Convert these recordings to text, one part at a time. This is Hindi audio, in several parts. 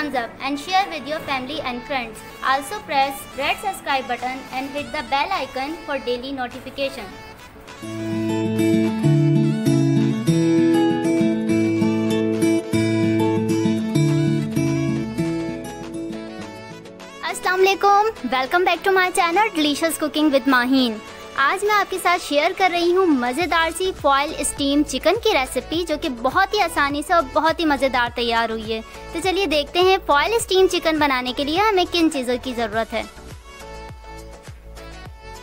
thumbs up and share with your family and friends. Also press red subscribe button and hit the bell icon for daily notification. अस्सलाम वालेकुम, welcome back to my channel delicious cooking with Maheen. आज मैं आपके साथ शेयर कर रही हूँ मज़ेदार सी फॉइल स्टीम चिकन की रेसिपी, जो कि बहुत ही आसानी से और बहुत ही मज़ेदार तैयार हुई है। तो चलिए देखते हैं फॉइल स्टीम चिकन बनाने के लिए हमें किन चीज़ों की ज़रूरत है।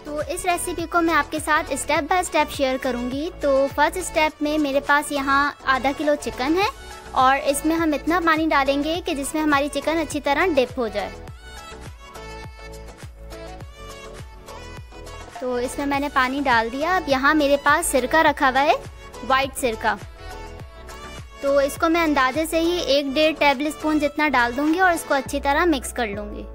तो इस रेसिपी को मैं आपके साथ स्टेप बाय स्टेप शेयर करूँगी। तो फर्स्ट स्टेप में मेरे पास यहाँ आधा किलो चिकन है और इसमें हम इतना पानी डालेंगे कि जिसमें हमारी चिकन अच्छी तरह डिप हो जाए। तो इसमें मैंने पानी डाल दिया। अब यहाँ मेरे पास सिरका रखा हुआ है, वाइट सिरका। तो इसको मैं अंदाजे से ही 1-1.5 टेबल स्पून जितना डाल दूंगी और इसको अच्छी तरह मिक्स कर लूंगी।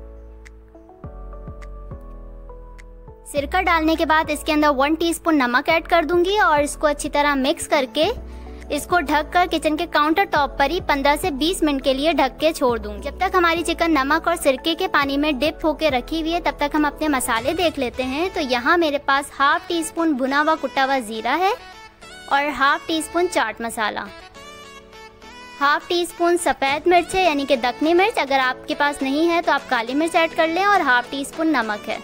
सिरका डालने के बाद इसके अंदर 1 टीस्पून नमक ऐड कर दूंगी और इसको अच्छी तरह मिक्स करके इसको ढककर किचन के काउंटर टॉप पर ही 15 से 20 मिनट के लिए ढक के छोड़ दूंगी। जब तक हमारी चिकन नमक और सिरके के पानी में डिप होके रखी हुई है, तब तक हम अपने मसाले देख लेते हैं। तो यहाँ मेरे पास हाफ टी स्पून भुना हुआ कुटा हुआ जीरा है और half tea spoon chaat masala, half tea spoon सफ़ेद मिर्च है यानी कि दखनी मिर्च, अगर आपके पास नहीं है तो आप काली मिर्च ऐड कर लें, और हाफ टी स्पून नमक है।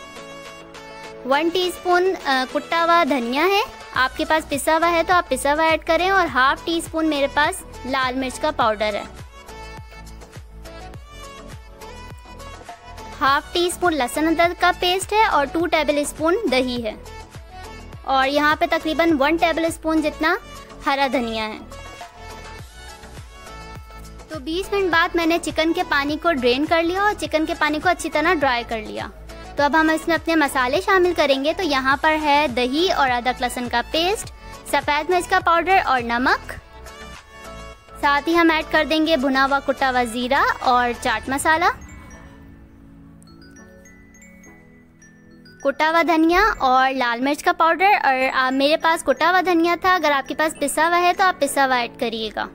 1 टीस्पून कुटा हुआ धनिया है, आपके पास पिसा हुआ है तो आप पिसा हुआ ऐड करें, और हाफ टी स्पून मेरे पास लाल मिर्च का पाउडर है। हाफ टी स्पून लहसुन अदरक का पेस्ट है और 2 टेबल स्पून दही है, और यहाँ पे तकरीबन 1 टेबल स्पून जितना हरा धनिया है। तो 20 मिनट बाद मैंने चिकन के पानी को ड्रेन कर लिया और चिकन के पानी को अच्छी तरह ड्राई कर लिया। तो अब हम इसमें अपने मसाले शामिल करेंगे। तो यहाँ पर है दही और अदरक लहसुन का पेस्ट, सफ़ेद मिर्च का पाउडर और नमक। साथ ही हम ऐड कर देंगे भुना हुआ कुटा हुआ जीरा और चाट मसाला, कुटा हुआ धनिया और लाल मिर्च का पाउडर। और मेरे पास कुटा हुआ धनिया था, अगर आपके पास पिसा हुआ है तो आप पिसा हुआ ऐड करिएगा।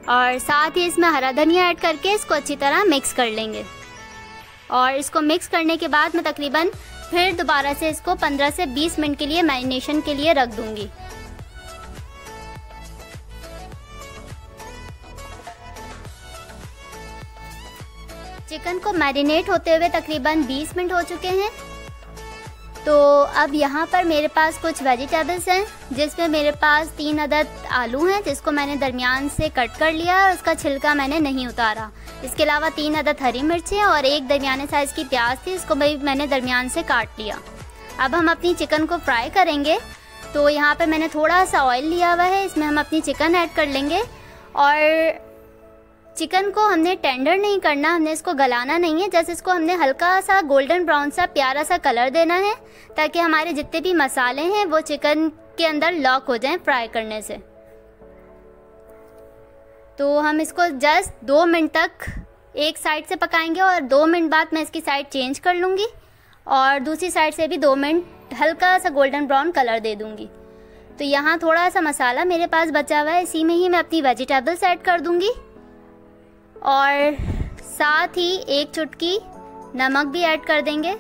और साथ ही इसमें हरा धनिया ऐड करके इसको अच्छी तरह मिक्स कर लेंगे। और इसको मिक्स करने के बाद मैं तकरीबन फिर दोबारा से इसको 15 से 20 मिनट के लिए मैरिनेशन के लिए रख दूंगी। चिकन को मैरिनेट होते हुए तकरीबन 20 मिनट हो चुके हैं। तो अब यहाँ पर मेरे पास कुछ वेजिटेबल्स हैं, जिसमें मेरे पास 3 अदद आलू हैं जिसको मैंने दरमियान से कट कर लिया और उसका छिलका मैंने नहीं उतारा। इसके अलावा 3 अदद हरी मिर्चें और एक दरमियाने साइज़ की प्याज थी, इसको भी मैंने दरमियान से काट लिया। अब हम अपनी चिकन को फ्राई करेंगे। तो यहाँ पे मैंने थोड़ा सा ऑयल लिया हुआ है, इसमें हम अपनी चिकन ऐड कर लेंगे। और चिकन को हमने टेंडर नहीं करना, हमने इसको गलाना नहीं है, जैसे इसको हमने हल्का सा गोल्डन ब्राउन सा प्यारा सा कलर देना है, ताकि हमारे जितने भी मसाले हैं वो चिकन के अंदर लॉक हो जाएं फ्राई करने से। तो हम इसको जस्ट 2 मिनट तक एक साइड से पकाएंगे और 2 मिनट बाद मैं इसकी साइड चेंज कर लूँगी और दूसरी साइड से भी 2 मिनट हल्का सा गोल्डन ब्राउन कलर दे दूँगी। तो यहाँ थोड़ा सा मसाला मेरे पास बचा हुआ है, इसी में ही मैं अपनी वेजिटेबल्स ऐड कर दूँगी और साथ ही 1 चुटकी नमक भी ऐड कर देंगे।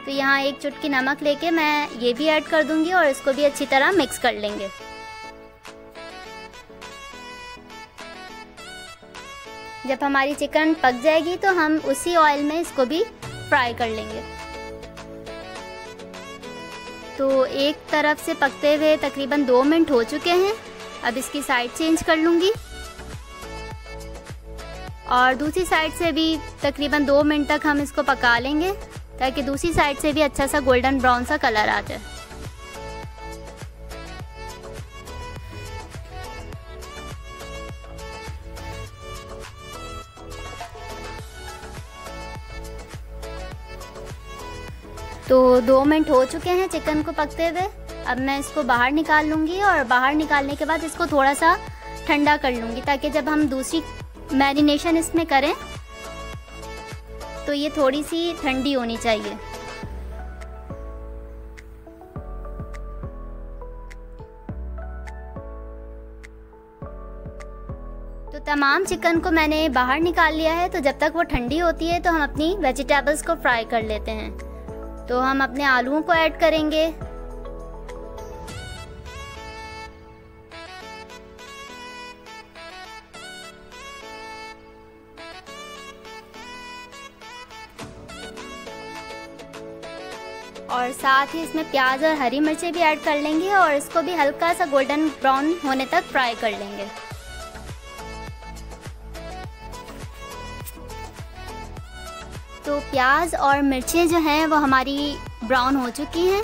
तो यहाँ 1 चुटकी नमक लेके मैं ये भी ऐड कर दूँगी और इसको भी अच्छी तरह मिक्स कर लेंगे। जब हमारी चिकन पक जाएगी तो हम उसी ऑयल में इसको भी फ्राई कर लेंगे। तो एक तरफ से पकते हुए तकरीबन 2 मिनट हो चुके हैं। अब इसकी साइड चेंज कर लूँगी और दूसरी साइड से भी तकरीबन 2 मिनट तक हम इसको पका लेंगे, ताकि दूसरी साइड से भी अच्छा सा गोल्डन ब्राउन सा कलर आ जाए। तो 2 मिनट हो चुके हैं चिकन को पकते हुए। अब मैं इसको बाहर निकाल लूँगी और बाहर निकालने के बाद इसको थोड़ा सा ठंडा कर लूँगी, ताकि जब हम दूसरी मैरिनेशन इसमें करें तो ये थोड़ी सी ठंडी होनी चाहिए। तो तमाम चिकन को मैंने बाहर निकाल लिया है। तो जब तक वो ठंडी होती है तो हम अपनी वेजिटेबल्स को फ्राई कर लेते हैं। तो हम अपने आलूओं को ऐड करेंगे। और साथ ही इसमें प्याज और हरी मिर्चें भी ऐड कर लेंगे और इसको भी हल्का सा गोल्डन ब्राउन होने तक फ्राई कर लेंगे। तो प्याज और मिर्चें जो हैं वो हमारी ब्राउन हो चुकी हैं।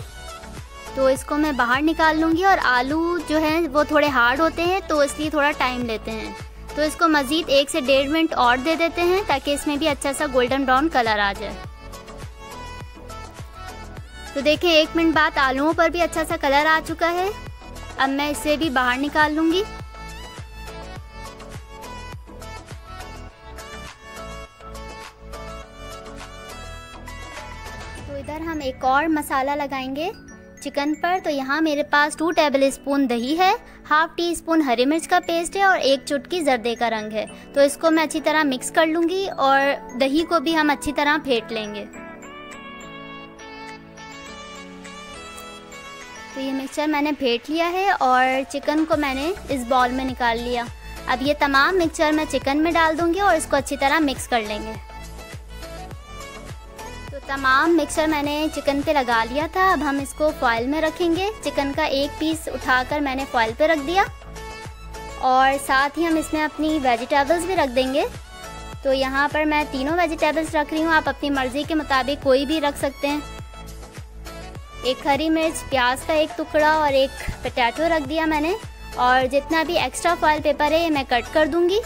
तो इसको मैं बाहर निकाल लूँगी। और आलू जो हैं वो थोड़े हार्ड होते हैं तो इसलिए थोड़ा टाइम लेते हैं। तो इसको मज़ीद 1 से 1.5 मिनट और दे देते हैं ताकि इसमें भी अच्छा सा गोल्डन ब्राउन कलर आ जाए। तो देखें 1 मिनट बाद आलूओं पर भी अच्छा सा कलर आ चुका है। अब मैं इसे भी बाहर निकाल लूँगी। तो इधर हम एक और मसाला लगाएंगे चिकन पर। तो यहाँ मेरे पास 2 टेबल स्पून दही है, ½ टीस्पून हरी मिर्च का पेस्ट है और 1 चुटकी जर्दे का रंग है। तो इसको मैं अच्छी तरह मिक्स कर लूँगी और दही को भी हम अच्छी तरह फेंट लेंगे। तो ये मिक्सचर मैंने फेंट लिया है और चिकन को मैंने इस बाउल में निकाल लिया। अब ये तमाम मिक्सचर मैं चिकन में डाल दूंगी और इसको अच्छी तरह मिक्स कर लेंगे। तो तमाम मिक्सचर मैंने चिकन पे लगा लिया था। अब हम इसको फॉइल में रखेंगे। चिकन का एक पीस उठाकर मैंने फॉइल पे रख दिया और साथ ही हम इसमें अपनी वेजिटेबल्स भी रख देंगे। तो यहाँ पर मैं तीनों वेजिटेबल्स रख रही हूँ, आप अपनी मर्ज़ी के मुताबिक कोई भी रख सकते हैं। एक हरी मिर्च, प्याज का एक टुकड़ा और एक पोटैटो रख दिया मैंने। और जितना भी एक्स्ट्रा फॉइल पेपर है ये मैं कट कर दूंगी।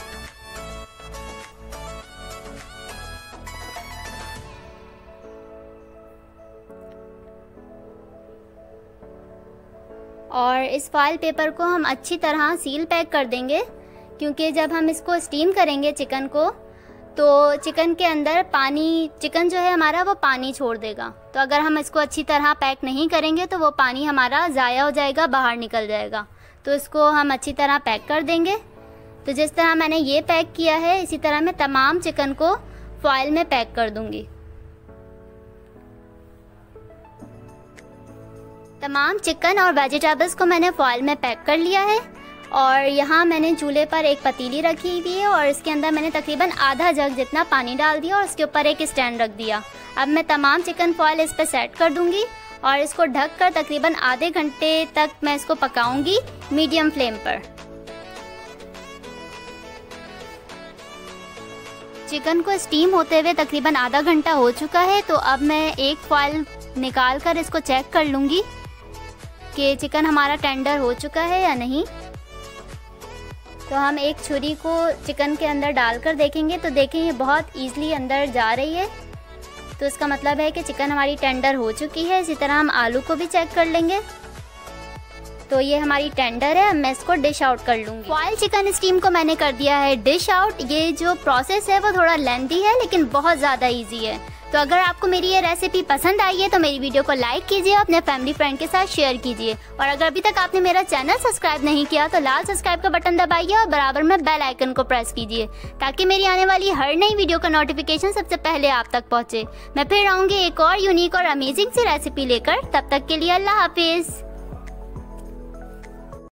और इस फॉइल पेपर को हम अच्छी तरह सील पैक कर देंगे, क्योंकि जब हम इसको स्टीम करेंगे चिकन को तो चिकन के अंदर पानी, चिकन जो है हमारा वो पानी छोड़ देगा। तो अगर हम इसको अच्छी तरह पैक नहीं करेंगे तो वो पानी हमारा ज़ाया हो जाएगा, बाहर निकल जाएगा। तो इसको हम अच्छी तरह पैक कर देंगे। तो जिस तरह मैंने ये पैक किया है इसी तरह मैं तमाम चिकन को फॉइल में पैक कर दूंगी। तमाम चिकन और वेजिटेबल्स को मैंने फॉइल में पैक कर लिया है। और यहाँ मैंने चूल्हे पर एक पतीली रखी हुई है और इसके अंदर मैंने तकरीबन आधा जग जितना पानी डाल दिया और उसके ऊपर एक स्टैंड रख दिया। अब मैं तमाम चिकन फॉइल इस पर सेट कर दूंगी और इसको ढककर तकरीबन आधे घंटे तक मैं इसको पकाऊंगी मीडियम फ्लेम पर। चिकन को स्टीम होते हुए तकरीबन आधा घंटा हो चुका है। तो अब मैं एक फॉइल निकाल कर इसको चेक कर लूँगी कि चिकन हमारा टेंडर हो चुका है या नहीं। तो हम एक छुरी को चिकन के अंदर डालकर देखेंगे तो देखें ये बहुत ईज़िली अंदर जा रही है। तो इसका मतलब है कि चिकन हमारी टेंडर हो चुकी है। इसी तरह हम आलू को भी चेक कर लेंगे। तो ये हमारी टेंडर है। अब मैं इसको डिश आउट कर लूँगी। फॉइल चिकन स्टीम को मैंने कर दिया है डिश आउट। ये जो प्रोसेस है वो थोड़ा लेंथी है लेकिन बहुत ज़्यादा ईजी है। तो अगर आपको मेरी ये रेसिपी पसंद आई है तो मेरी वीडियो को लाइक कीजिए, अपने फैमिली फ्रेंड के साथ शेयर कीजिए। और अगर अभी तक आपने मेरा चैनल सब्सक्राइब नहीं किया तो लाल सब्सक्राइब का बटन दबाइए और बराबर में बेल आइकन को प्रेस कीजिए ताकि मेरी आने वाली हर नई वीडियो का नोटिफिकेशन सबसे पहले आप तक पहुँचे। मैं फिर आऊँगी एक और यूनिक और अमेजिंग सी रेसिपी लेकर। तब तक के लिए अल्लाह हाफिज़।